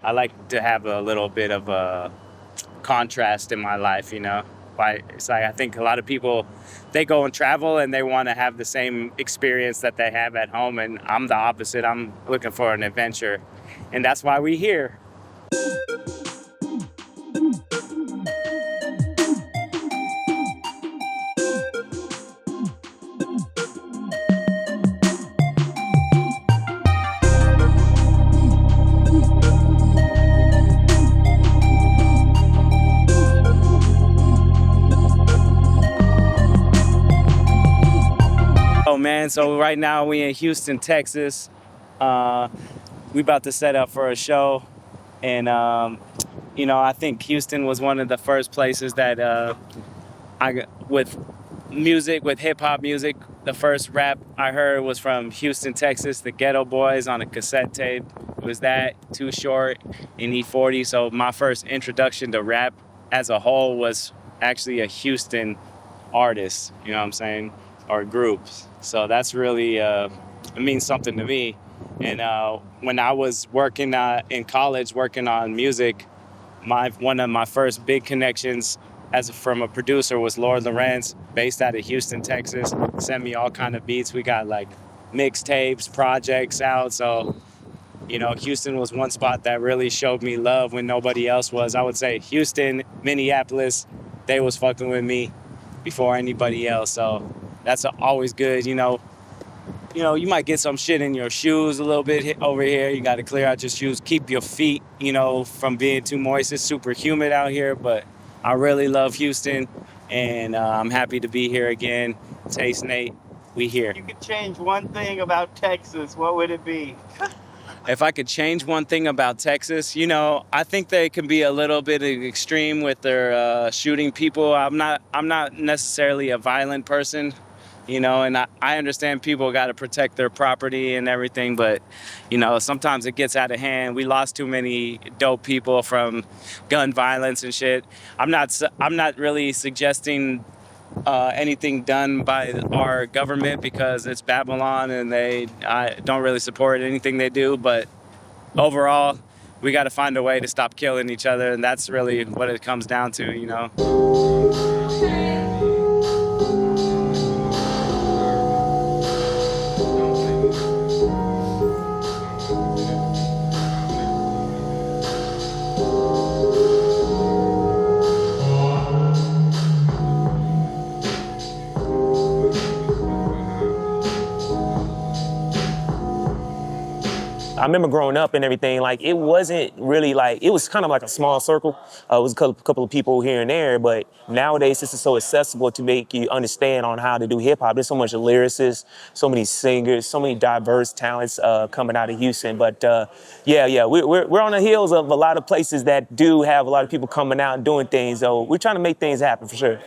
I like to have a little bit of a contrast in my life, you know. It's like I think a lot of people, they go and travel and they want to have the same experience that they have at home, and I'm the opposite. I'm looking for an adventure, and that's why we're here. Oh man, so right now we in Houston, Texas. We about to set up for a show, and you know, I think Houston was one of the first places that with music, with hip hop music. The first rap I heard was from Houston, Texas, the Ghetto Boys on a cassette tape. It was that, Too Short, and E40. So my first introduction to rap as a whole was actually a Houston artist, you know what I'm saying, or groups. So that's really, it means something to me. And when I was working in college, working on music, one of my first big connections from a producer was Lord Lorenz, based out of Houston, Texas. Sent me all kind of beats. We got like mixtapes, projects out. So, you know, Houston was one spot that really showed me love when nobody else was. I would say Houston, Minneapolis, they was fucking with me before anybody else. So that's always good, you know. You know, you might get some shit in your shoes a little bit over here. You got to clear out your shoes. Keep your feet, you know, from being too moist. It's super humid out here, but I really love Houston, and I'm happy to be here again. Taste Nate, we here. You could change one thing about Texas, what would it be? If I could change one thing about Texas, you know, I think they can be a little bit extreme with their shooting people. I'm not necessarily a violent person, you know, and I understand people got to protect their property and everything, but, you know, sometimes it gets out of hand. We lost too many dope people from gun violence and shit. I'm not really suggesting anything done by our government because it's Babylon and I don't really support anything they do, but overall, we got to find a way to stop killing each other, and that's really what it comes down to, you know. I remember growing up and everything, like, it wasn't really like, it was kind of like a small circle. It was a couple of people here and there, but nowadays this is so accessible to make you understand on how to do hip hop. There's so much lyricists, so many singers, so many diverse talents coming out of Houston. But we're on the heels of a lot of places that do have a lot of people coming out and doing things. So we're trying to make things happen for sure.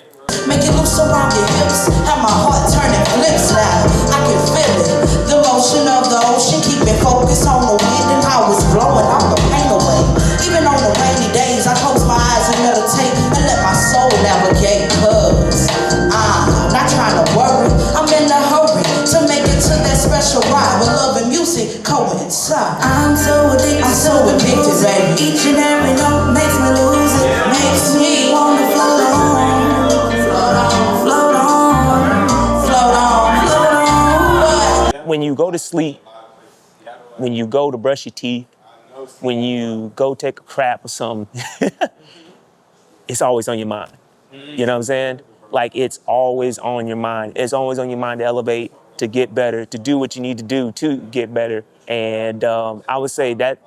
Make it loose around your hips, have my heart turning flips now. I can feel it, the motion of the ocean, keep it focused on the wind and how it's blowing all the pain away. Even on the rainy days, I close my eyes and meditate and let my soul navigate. Cause I'm not trying to worry, I'm in a hurry to make it to that special ride where love and music coincide. I'm so addicted, baby. Each and every note makes me lose it, makes me wanna float on. When you go to sleep, when you go to brush your teeth, when you go take a crap or something, it's always on your mind. You know what I'm saying? Like, it's always on your mind. It's always on your mind to elevate, to get better, to do what you need to do to get better. And I would say that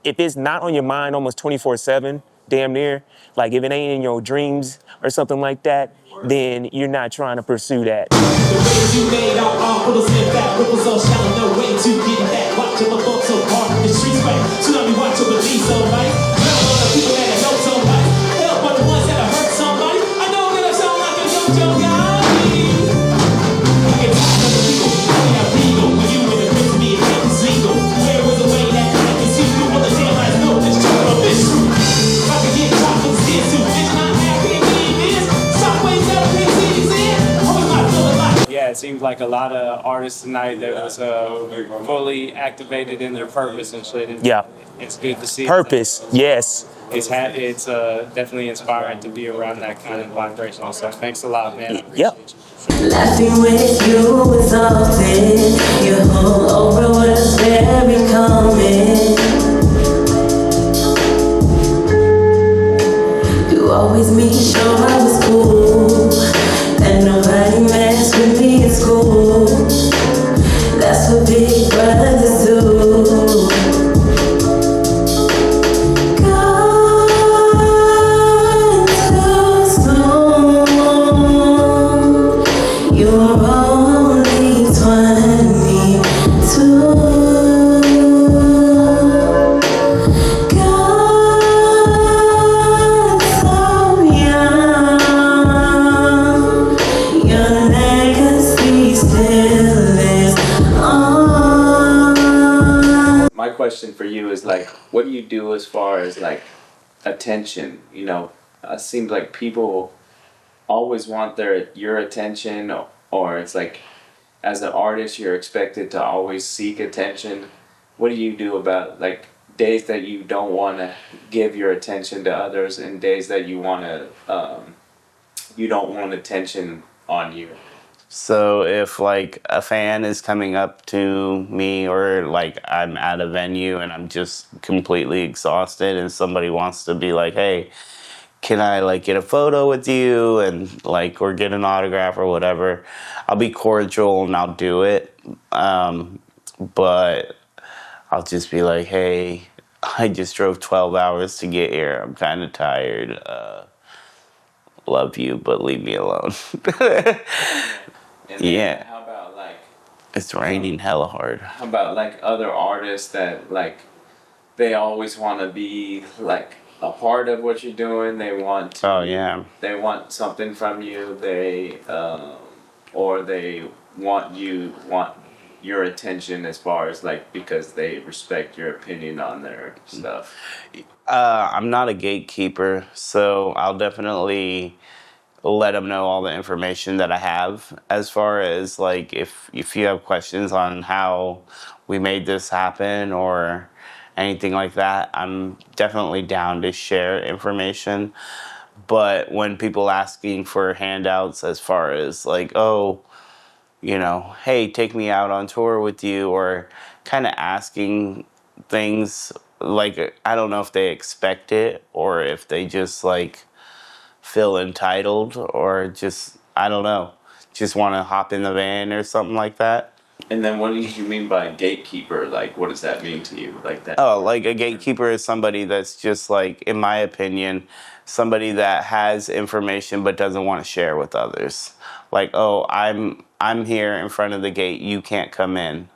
if it's not on your mind almost 24/7, damn near, like if it ain't in your dreams or something like that, then you're not trying to pursue that. The waves you made out all ripples and fat ripples all shallow, no way to get back. Watch till my folks so hard, the streets right. Tsunami watch over these, so right. Now all the people that I know so right. Help but the ones that I hurt somebody. I know that I sound like a young guy. I get tired of the people, only I legal. When you in the pit to me, it can't be single. Where was the way that I can see you on the damn last note? It's true or this true. If I could get dropped from skin to bitch, not happy, this. Some ways that I can't see these in. Always my feeling like. Yeah, it seems like like a lot of artists tonight that was fully activated in their purpose and shit. And Yeah. it's good to see. Purpose, yes. It's definitely inspiring to be around that kind of vibration. So thanks a lot, man. I appreciate Yep. you. Laughing with you is often you hold over what's very common. You always made sure I was cool, and nobody messed with me in school. That's what big brothers do. My question for you is like, what do you do as far as like attention? You know, it seems like people always want your attention, or it's like, as an artist, you're expected to always seek attention. What do you do about like days that you don't want to give your attention to others, and days that you want to, you don't want attention on you? So if like a fan is coming up to me, or like I'm at a venue and I'm just completely exhausted and somebody wants to be like, hey, can I like get a photo with you and like, or get an autograph or whatever, I'll be cordial and I'll do it. But I'll just be like, hey, I just drove 12 hours to get here. I'm kind of tired. Love you, but leave me alone. And then Yeah. How about like, It's raining hella hard. how about like other artists that like, they always want to be like a part of what you're doing. They want Oh yeah. they want something from you. Or they want your attention, as far as like, because they respect your opinion on their stuff. I'm not a gatekeeper, so I'll definitely let them know all the information that I have. As far as like, if you have questions on how we made this happen or anything like that, I'm definitely down to share information. But when people asking for handouts, as far as like, oh, you know, hey, take me out on tour with you, or kind of asking things, like, I don't know if they expect it or if they just like feel entitled, or just, I don't know, just want to hop in the van or something like that. And then what do you mean by gatekeeper? Like, what does that mean to you? Like that? Oh, like a gatekeeper is somebody that's just like, in my opinion, somebody that has information but doesn't want to share with others. Like, oh, I'm here in front of the gate, you can't come in.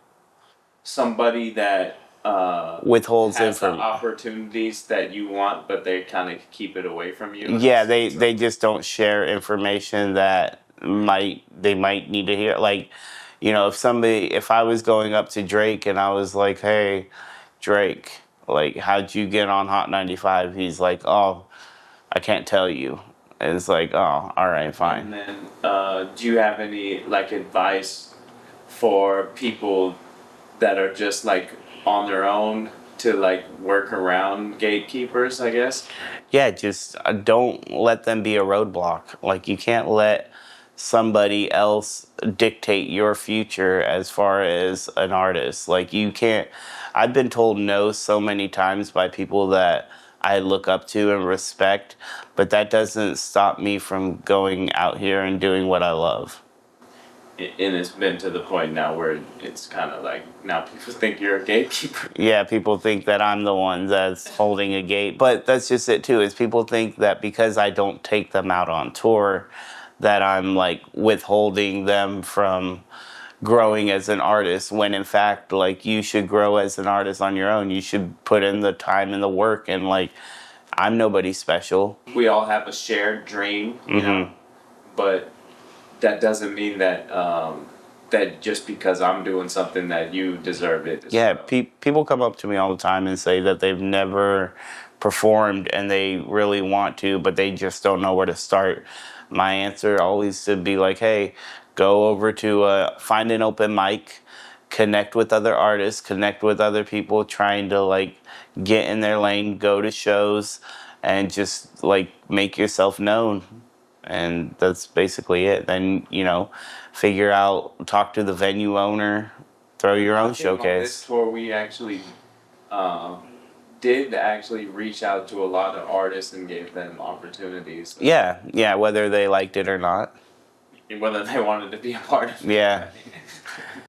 Somebody that Withholds has the information. opportunities that you want, but they kind of keep it away from you. Yeah, they just don't share information that they might need to hear. Like, you know, if I was going up to Drake and I was like, hey, Drake, like, how'd you get on Hot 95? He's like, oh, I can't tell you. And it's like, oh, all right, fine. And then, do you have any like advice for people that are just like on their own to like work around gatekeepers, I guess? Yeah, just don't let them be a roadblock. Like, you can't let somebody else dictate your future as far as an artist. Like, you can't. I've been told no so many times by people that I look up to and respect, but that doesn't stop me from going out here and doing what I love. And it's been to the point now where it's kind of like, now people think you're a gatekeeper. Yeah, people think that I'm the one that's holding a gate, but that's just it too, is people think that because I don't take them out on tour, that I'm like withholding them from growing as an artist, when in fact, like, you should grow as an artist on your own. You should put in the time and the work, and like, I'm nobody special. We all have a shared dream, you know, but that doesn't mean that that just because I'm doing something that you deserve it. Yeah, people come up to me all the time and say that they've never performed and they really want to, but they just don't know where to start. My answer always to be like, hey, go over to find an open mic, connect with other artists, connect with other people trying to like get in their lane, go to shows, and just like make yourself known. And that's basically it. Then, you know, figure out, talk to the venue owner, throw your own I think on this showcase. tour, we actually did actually reach out to a lot of artists and gave them opportunities. Yeah, whether they liked it or not. Whether they wanted to be a part of it. Yeah.